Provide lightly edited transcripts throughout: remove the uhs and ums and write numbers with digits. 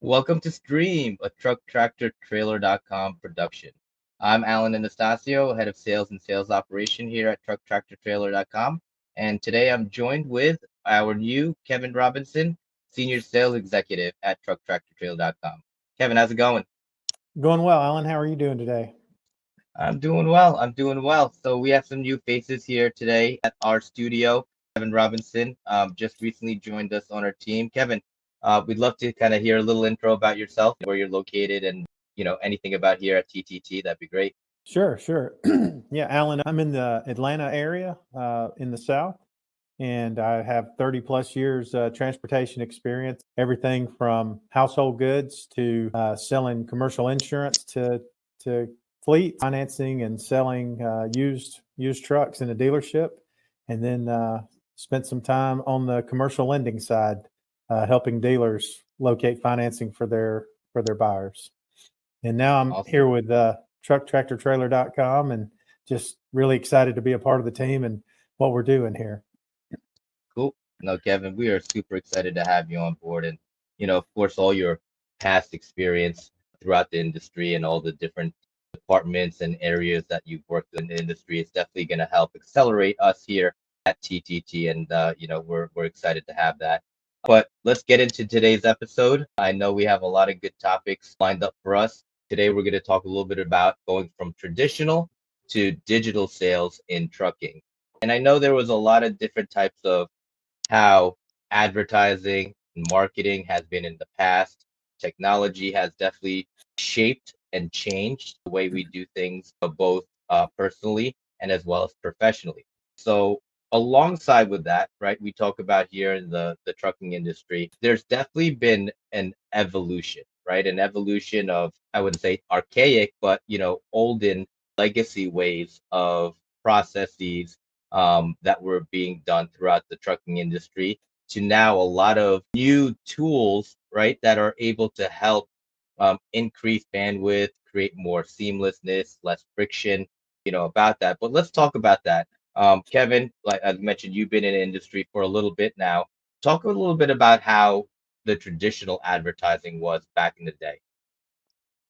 Welcome to Stream, a truck tractor trailer.com production. I'm Allan Anastasio, head of sales and sales operation here at truck tractor trailer.com. And today I'm joined with our new Kevin Robinson, senior sales executive at truck tractor trailer.com. Kevin, how's it going? Going well, Alan. How are you doing today? I'm doing well. I'm doing well. So we have some new faces here today at our studio. Kevin Robinson just recently joined us on our team. Kevin, we'd love to kind of hear a little intro about yourself, where you're located, and anything about here at TTT. That'd be great. Sure. Yeah, Alan, I'm in the Atlanta area in the South, and I have 30 plus years transportation experience, everything from household goods to selling commercial insurance to fleet financing and selling used trucks in a dealership, and then spent some time on the commercial lending side, helping dealers locate financing for their buyers. And now I'm here Awesome. with trucktractortrailer.com and just really excited to be a part of the team and what we're doing here. Cool. No, Kevin, we are super excited to have you on board. And, of course, all your past experience throughout the industry and all the different departments and areas that you've worked in the industry is definitely going to help accelerate us here at TTT. And, we're excited to have that. But let's get into today's episode. I know we have a lot of good topics lined up for us. Today, we're going to talk a little bit about going from traditional to digital sales in trucking. And I know there was a lot of different types of how advertising and marketing has been in the past. Technology has definitely shaped and changed the way we do things, both personally and as well as professionally. So, alongside with that, right, we talk about here in the trucking industry, there's definitely been an evolution, right? An evolution of, I wouldn't say archaic, but, olden legacy ways of processes that were being done throughout the trucking industry to now a lot of new tools, right, that are able to help increase bandwidth, create more seamlessness, less friction, about that. But let's talk about that. Kevin, like I mentioned, you've been in the industry for a little bit now. Talk a little bit about how the traditional advertising was back in the day.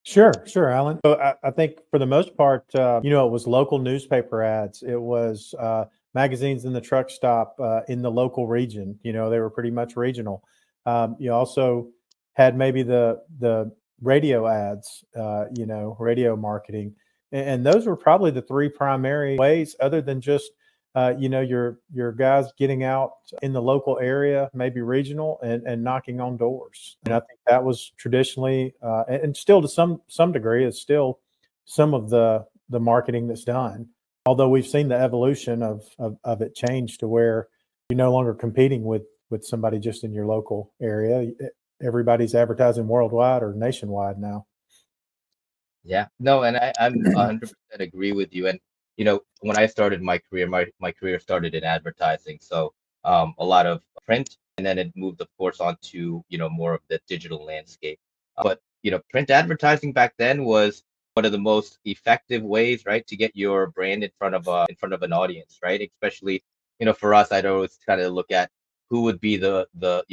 Sure, Alan. So I think for the most part, it was local newspaper ads. It was magazines in the truck stop in the local region. They were pretty much regional. You also had maybe the radio ads, radio marketing, and those were probably the three primary ways, other than just your guys getting out in the local area, maybe regional, and knocking on doors. And I think that was traditionally, and still to some degree, is still some of the marketing that's done. Although we've seen the evolution of it change to where you're no longer competing with somebody just in your local area. Everybody's advertising worldwide or nationwide now. Yeah, no, and I'm 100% agree with you. And when I started my career, my career started in advertising, so a lot of print, and then it moved, of course, onto more of the digital landscape. But print advertising back then was one of the most effective ways, right, to get your brand in front of an audience, right? Especially for us, I'd always kind of look at who would be the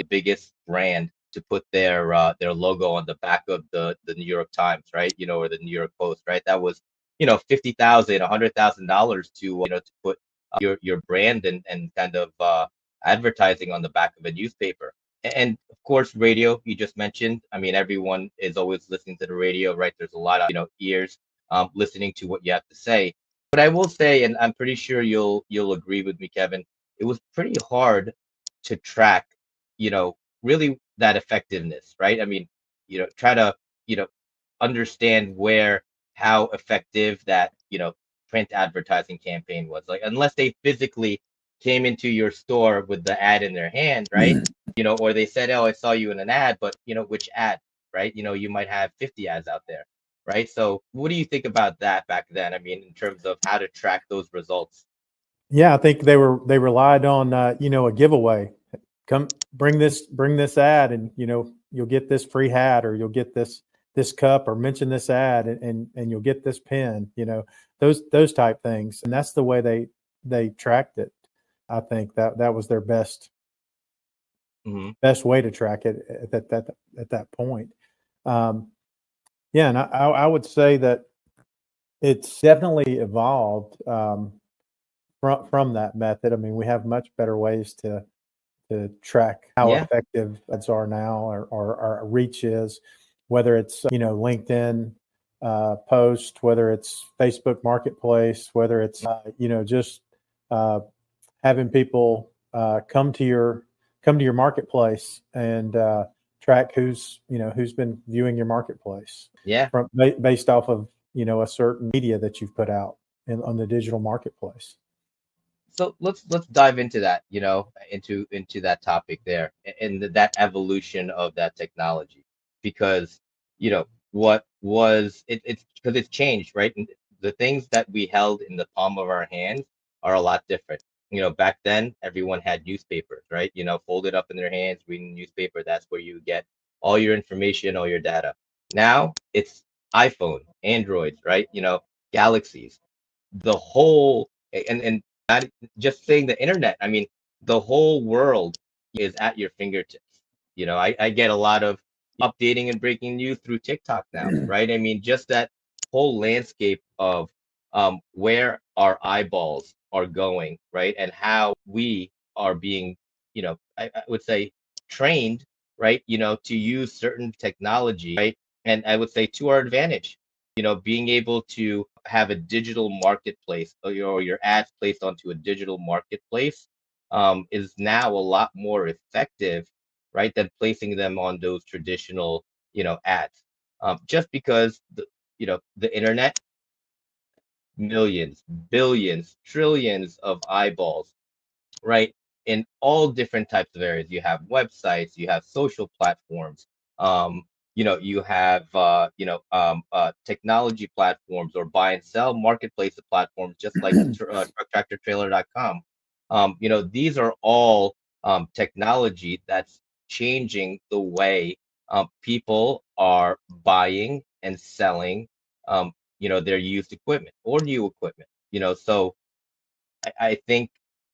biggest brand to put their logo on the back of the New York Times, right? Or the New York Post, right? That was, $50,000, $100,000 to to put your brand and kind of advertising on the back of a newspaper. And of course, radio, you just mentioned. I mean, everyone is always listening to the radio, right? There's a lot of ears listening to what you have to say. But I will say, and I'm pretty sure you'll agree with me, Kevin, it was pretty hard to track, really that effectiveness, right? I mean, try to, understand how effective that, print advertising campaign was. Like, unless they physically came into your store with the ad in their hand, right? Or they said, "Oh, I saw you in an ad," but which ad, right? You might have 50 ads out there, right? So, what do you think about that back then? I mean, in terms of how to track those results. Yeah, I think they relied on a giveaway. Come bring this ad, and you'll get this free hat, or you'll get this cup, or mention this ad, and you'll get this pen. Those type things, and that's the way they tracked it. I think that was their best Hmm. best way to track it at that point. Um, yeah, and I would say that it's definitely evolved from that method. I mean, we have much better ways to track how Yeah, effective ads are now, or our reach is, whether it's LinkedIn post, whether it's Facebook Marketplace, whether it's just uh, having people come to your marketplace and track who's been viewing your marketplace yeah. based off of a certain media that you've put out on the digital marketplace. So let's dive into that, into that topic there, and that evolution of that technology, because what was it's because it's changed, right? And the things that we held in the palm of our hands are a lot different. Back then everyone had newspapers, right? Folded up in their hands, reading newspaper. That's where you get all your information, all your data. Now it's iPhone, Androids, right? Galaxies, the whole, and not just saying the internet. I mean, the whole world is at your fingertips. I get a lot of updating and breaking news through TikTok now, right? I mean, just that whole landscape of where our eyeballs are going, right? And how we are being, I would say, trained, right? To use certain technology, right? And I would say to our advantage, being able to have a digital marketplace, or your ads placed onto a digital marketplace, is now a lot more effective, right, than placing them on those traditional, ads. Just because the internet, millions, billions, trillions of eyeballs, right? In all different types of areas. You have websites, you have social platforms, you have technology platforms, or buy and sell marketplace platforms, just like trucktractortrailer.com. These are all technology that's changing the way people are buying and selling their used equipment or new equipment. So I think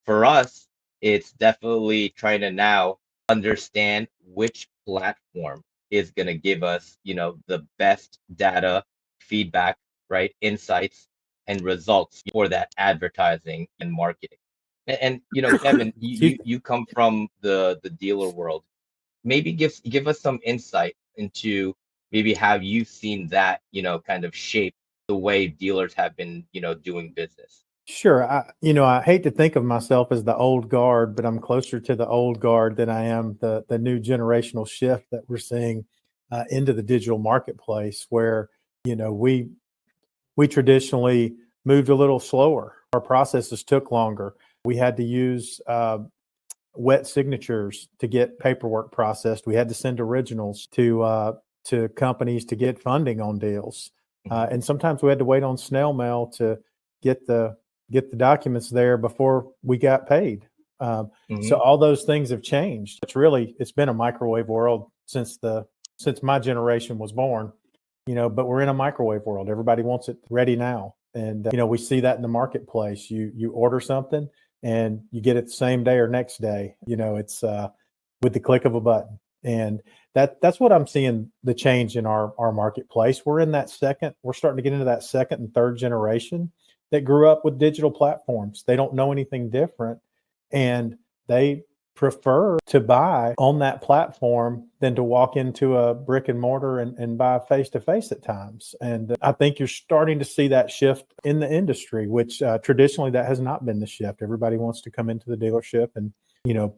for us, it's definitely trying to now understand which platform is going to give us, the best data, feedback, right, insights, and results for that advertising and marketing. And Kevin, you, Excuse you me. you come from the dealer world. Maybe give us some insight into maybe how you've seen that, kind of shape the way dealers have been, doing business. Sure. I hate to think of myself as the old guard, but I'm closer to the old guard than I am the new generational shift that we're seeing into the digital marketplace, where we traditionally moved a little slower. Our processes took longer. We had to use wet signatures to get paperwork processed. We had to send originals to companies to get funding on deals, Mhm. and sometimes we had to wait on snail mail to get the get the documents there before we got paid. So Mhm. all those things have changed. It's been a microwave world since my generation was born. But we're in a microwave world. Everybody wants it ready now, and we see that in the marketplace. You order something and you get it the same day or next day. It's with the click of a button, and that's what I'm seeing, the change in our marketplace. We're starting to get into that second and third generation that grew up with digital platforms. They don't know anything different, and they prefer to buy on that platform than to walk into a brick and mortar and buy face to face at times. And I think you're starting to see that shift in the industry, which traditionally that has not been the shift. Everybody wants to come into the dealership and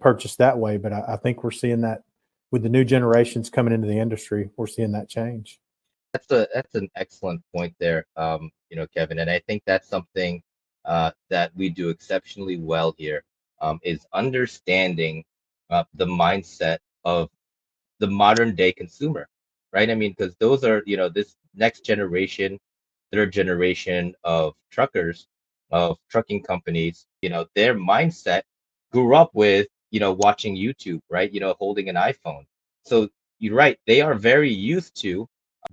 purchase that way. But I think we're seeing that with the new generations coming into the industry. We're seeing that change. That's an excellent point there, Kevin, and I think that's something that we do exceptionally well here, is understanding the mindset of the modern day consumer, right? I mean, because those are, this next generation, third generation of truckers, of trucking companies, their mindset grew up with, watching YouTube, right? Holding an iPhone. So you're right, they are very used to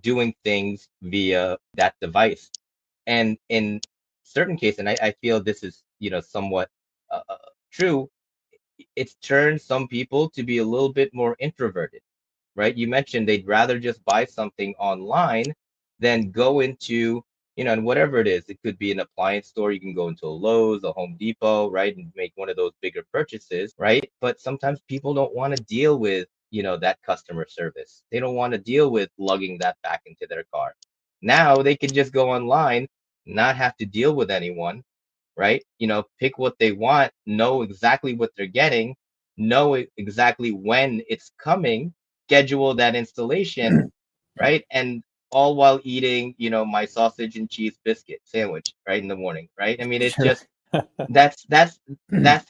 doing things via that device. And in certain cases, and I feel this is, somewhat true, it's turned some people to be a little bit more introverted, right? You mentioned they'd rather just buy something online than go into, and whatever it is, it could be an appliance store. You can go into a Lowe's, a Home Depot, right, and make one of those bigger purchases, right? But sometimes people don't want to deal with, that customer service. They don't want to deal with lugging that back into their car. Now they can just go online, not have to deal with anyone, right? Pick what they want, know exactly what they're getting, know exactly when it's coming, schedule that installation, right? And all while eating, my sausage and cheese biscuit sandwich, right, in the morning, right? I mean, it's Sure. just that's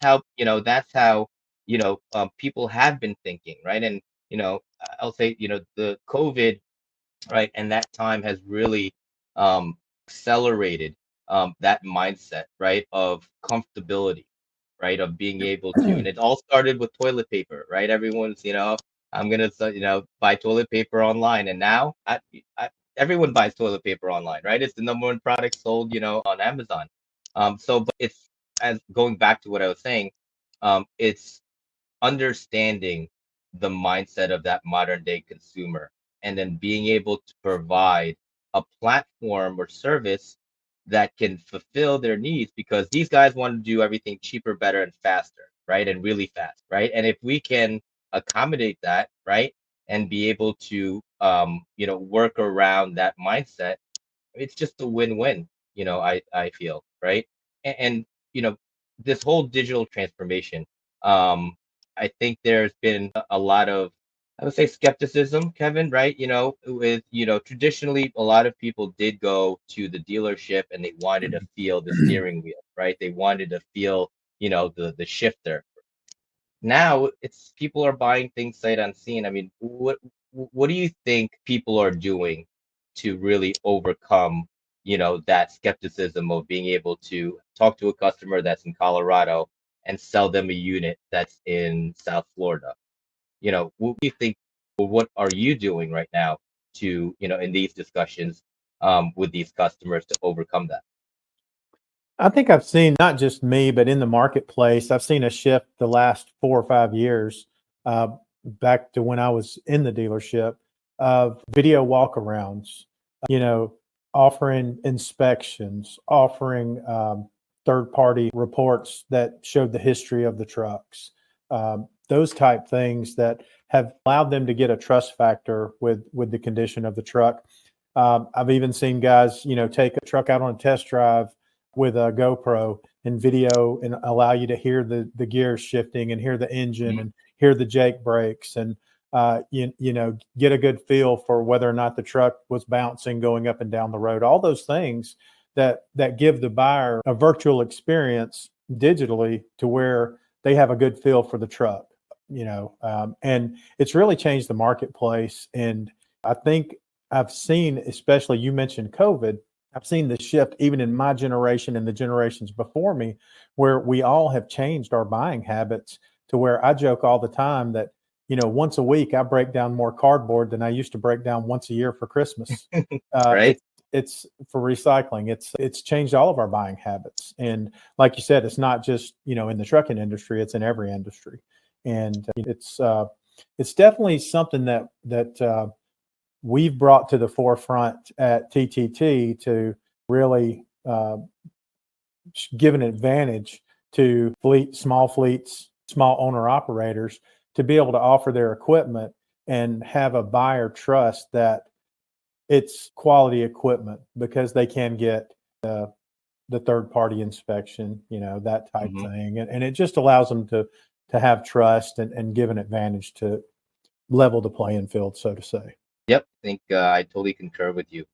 how people have been thinking, right? And I'll say, the COVID, right? And that time has really accelerated that mindset, right, of comfortability, right, of being able to, and it all started with toilet paper, right? Everyone's, I'm gonna, buy toilet paper online, and now everyone buys toilet paper online, right? It's the number one product sold, on Amazon. So, but it's, as going back to what I was saying, it's understanding the mindset of that modern day consumer, and then being able to provide a platform or service that can fulfill their needs, because these guys want to do everything cheaper, better, and faster, right? And really fast, right? And if we can accommodate that, right, and be able to work around that mindset, it's just a win-win, I feel, right? And this whole digital transformation, um I think there's been a lot of, I would say, skepticism, Kevin, right? With, traditionally a lot of people did go to the dealership and they wanted to feel the steering wheel, right? They wanted to feel, the shifter. Now it's people are buying things sight unseen. I mean, what do you think people are doing to really overcome, that skepticism of being able to talk to a customer that's in Colorado and sell them a unit that's in South Florida? What do you think, or what are you doing right now to, in these discussions with these customers to overcome that? I think I've seen, not just me, but in the marketplace, I've seen a shift the last 4 or 5 years, uh, back to when I was in the dealership, of video walkarounds, you know, offering inspections, offering third party reports that showed the history of the trucks, those type things that have allowed them to get a trust factor with the condition of the truck. I've even seen guys, take a truck out on a test drive with a GoPro and video and allow you to hear the gears shifting and hear the engine Mhm. and hear the Jake brakes and get a good feel for whether or not the truck was bouncing going up and down the road. All those things that give the buyer a virtual experience digitally to where they have a good feel for the truck. And it's really changed the marketplace. And I think I've seen, especially you mentioned COVID, I've seen the shift even in my generation and the generations before me, where we all have changed our buying habits to where I joke all the time that, once a week I break down more cardboard than I used to break down once a year for Christmas. Uh, Right? it's it's for recycling. It's changed all of our buying habits, and like you said, it's not just in the trucking industry; it's in every industry, and it's definitely something that we've brought to the forefront at TTT to really give an advantage to small fleets, small owner operators to be able to offer their equipment and have a buyer trust that it's quality equipment because they can get the third party inspection, that type Hmm. thing. And it just allows them to have trust and give an advantage to level the playing field, so to say. Yep, I think I totally concur with you.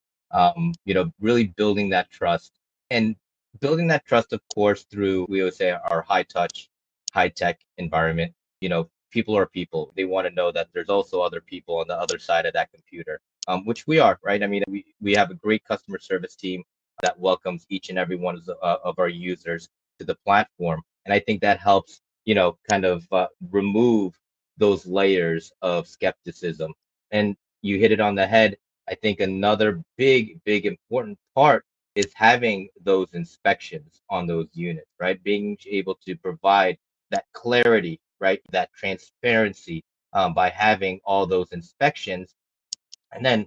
Really building that trust, and building that trust, of course, through, we always say, our high touch, high tech environment. People are people. They want to know that there's also other people on the other side of that computer, which we are, right? I mean, we have a great customer service team that welcomes each and every one of our users to the platform, and I think that helps, kind of remove those layers of skepticism. And you hit it on the head. I think another big, big important part is having those inspections on those units, right? Being able to provide that clarity, right? That transparency, by having all those inspections. And then,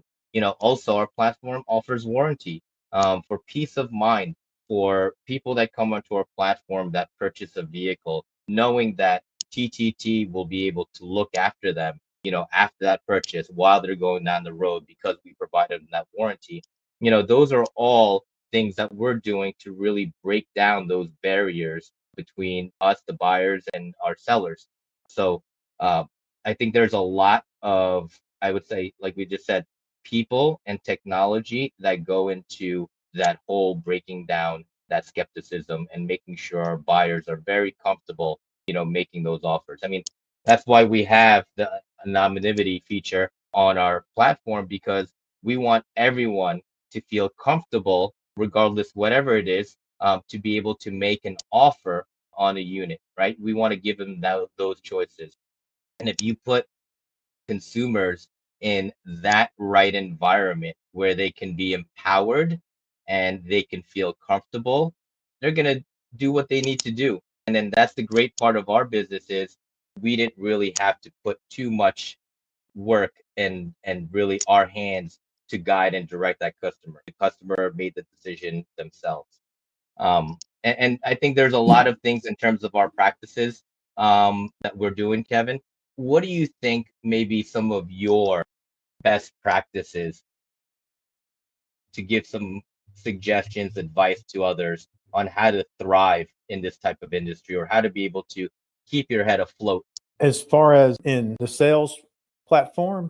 also our platform offers warranty, for peace of mind for people that come onto our platform that purchase a vehicle, knowing that TTT will be able to look after them, after that purchase while they're going down the road because we provided them that warranty. Those are all things that we're doing to really break down those barriers between us, the buyers, and our sellers. So, uh, I think there's a lot of, I would say, like we just said, people and technology that go into that whole breaking down that skepticism and making sure our buyers are very comfortable, making those offers. I mean, that's why we have the anonymity feature on our platform, because we want everyone to feel comfortable, regardless whatever it is, to be able to make an offer on a unit, right? We want to give them those choices. And if you put consumers in that right environment where they can be empowered and they can feel comfortable, they're going to do what they need to do. And then that's the great part of our business is we didn't really have to put too much work and really our hands to guide and direct that customer. The customer made the decision themselves. And I think there's a lot of things in terms of our practices, that we're doing, Kevin. What do you think maybe some of your best practices to give some suggestions, advice to others on how to thrive in this type of industry or how to be able to keep your head afloat? As far as in the sales platform,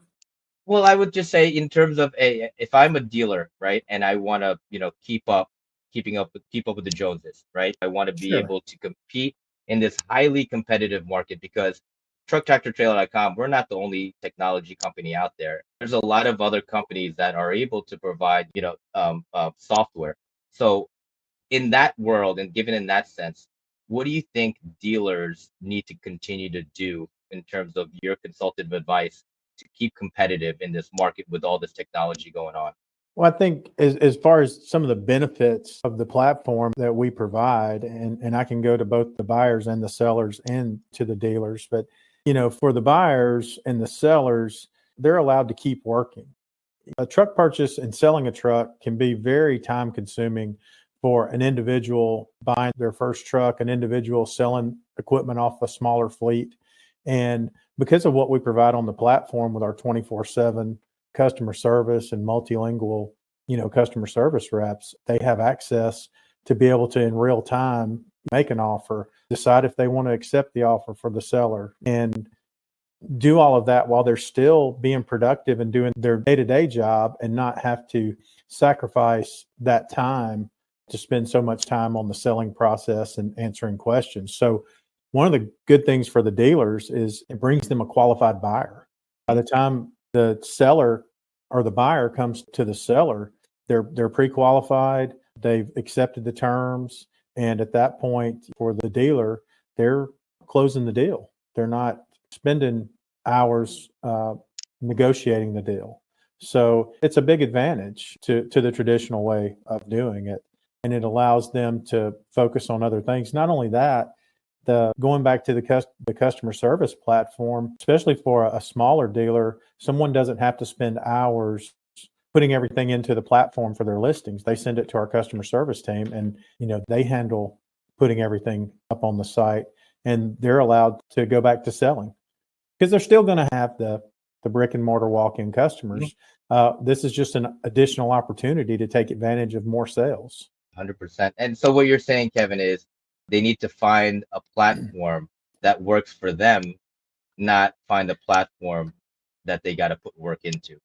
Well, I would just say in terms of if I'm a dealer, right, and I want to, keep up with the Joneses, right? I want to be sure. able to compete in this highly competitive market because trucktractortrailer.com, we're not the only technology company out there. There's a lot of other companies that are able to provide, software. So in that world and given in that sense, what do you think dealers need to continue to do in terms of your consultative advice to keep competitive in this market with all this technology going on? Well, I think as far as some of the benefits of the platform that we provide, and I can go to both the buyers and the sellers and to the dealers, but for the buyers and the sellers, they're allowed to keep working. A truck purchase and selling a truck can be very time consuming for an individual buying their first truck, an individual selling equipment off a smaller fleet. And because of what we provide on the platform with our 24/7 customer service and multilingual, customer service reps, they have access to be able to in real time make an offer, decide if they want to accept the offer for the seller, and do all of that while they're still being productive and doing their day-to-day job and not have to sacrifice that time to spend so much time on the selling process and answering questions. So one of the good things for the dealers is it brings them a qualified buyer. By the time the seller or the buyer comes to the seller, they're pre-qualified, they've accepted the terms, and at that point for the dealer, they're closing the deal. They're not spending hours negotiating the deal. So it's a big advantage to the traditional way of doing it. And it allows them to focus on other things. Not only that, the going back to the customer service platform, especially for a smaller dealer, someone doesn't have to spend hours putting everything into the platform for their listings. They send it to our customer service team, and they handle putting everything up on the site, and they're allowed to go back to selling because they're still going to have the brick and mortar walk-in Mhm. customers. This is just an additional opportunity to take advantage of more sales. 100%. And so what you're saying, Kevin, is they need to find a platform that works for them, not find a platform that they got to put work into.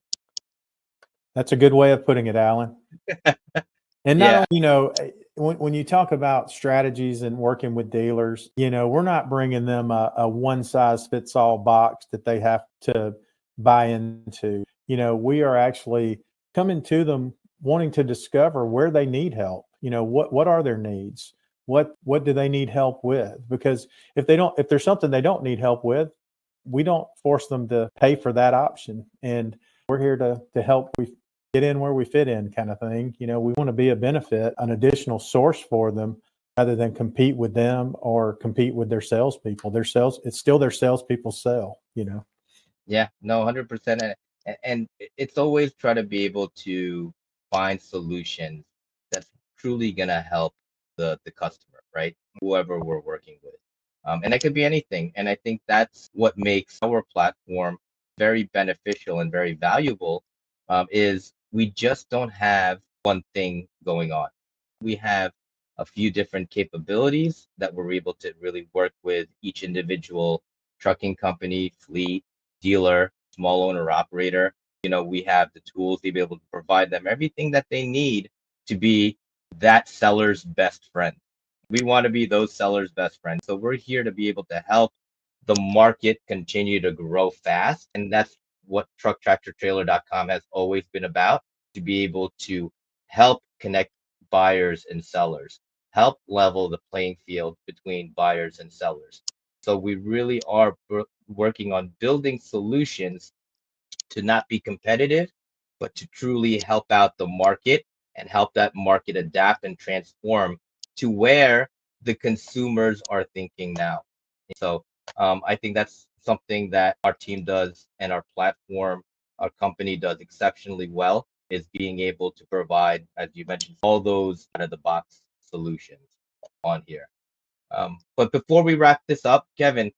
That's a good way of putting it, Alan. And not Yeah. only, when you talk about strategies and working with dealers, we're not bringing them a one size fits all box that they have to buy into. We are actually coming to them wanting to discover where they need help. What are their needs? What do they need help with? Because if there's something they don't need help with, we don't force them to pay for that option. And we're here to help get in where we fit in, kind of thing. We want to be a benefit, an additional source for them rather than compete with them or compete with their salespeople. It's still their salespeople sell. Yeah, no, 100%. And it's always try to be able to find solutions that's truly gonna help the customer, right? Whoever we're working with. And that could be anything. And I think that's what makes our platform very beneficial and very valuable, is we just don't have one thing going on. We have a few different capabilities that we're able to really work with each individual trucking company, fleet, dealer, small owner operator. We have the tools to be able to provide them everything that they need to be that seller's best friend. We want to be those sellers' best friends. So we're here to be able to help the market continue to grow fast. And that's what trucktractortrailer.com has always been about, to be able to help connect buyers and sellers, help level the playing field between buyers and sellers. So we really are working on building solutions to not be competitive, but to truly help out the market and help that market adapt and transform to where the consumers are thinking now. So I think that's something that our team does and our platform, our company does exceptionally well, is being able to provide, as you mentioned, all those out of the box solutions on here. But before we wrap this up, Kevin,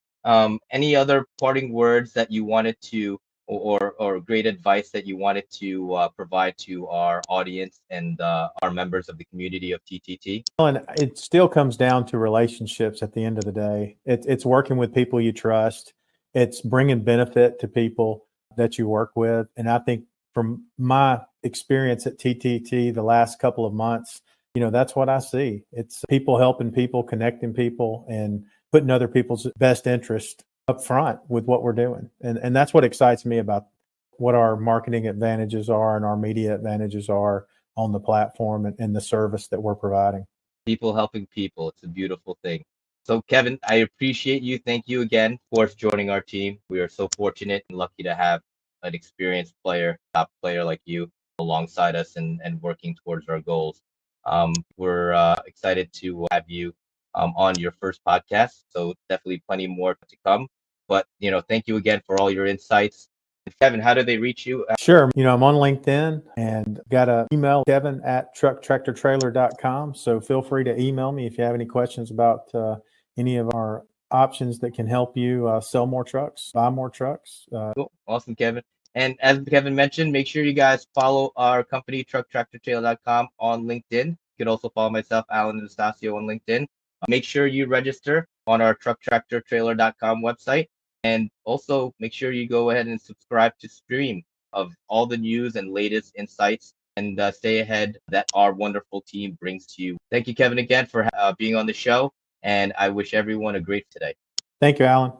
any other parting words that you wanted to, or great advice that you wanted to provide to our audience and our members of the community of TTT? And it still comes down to relationships at the end of the day. It's working with people you trust. It's bringing benefit to people that you work with. And I think from my experience at TTT the last couple of months, that's what I see. It's people helping people, connecting people, and putting other people's best interest up front with what we're doing. And that's what excites me about what our marketing advantages are and our media advantages are on the platform and the service that we're providing. People helping people. It's a beautiful thing. So, Kevin, I appreciate you. Thank you again for joining our team. We are so fortunate and lucky to have an experienced player, top player like you alongside us and working towards our goals. We're excited to have you on your first podcast. So, definitely plenty more to come. But, thank you again for all your insights. Kevin, how do they reach you? Sure. I'm on LinkedIn and got an email, kevin@trucktractortrailer.com. So feel free to email me if you have any questions about any of our options that can help you sell more trucks, buy more trucks. Cool. Awesome, Kevin. And as Kevin mentioned, make sure you guys follow our company, trucktractortrailer.com, on LinkedIn. You could also follow myself, Allan Anastasio, on LinkedIn. Make sure you register on our trucktractortrailer.com website. And also make sure you go ahead and subscribe to Stream of all the news and latest insights, and stay ahead that our wonderful team brings to you. Thank you, Kevin, again for being on the show. And I wish everyone a great today. Thank you, Allan.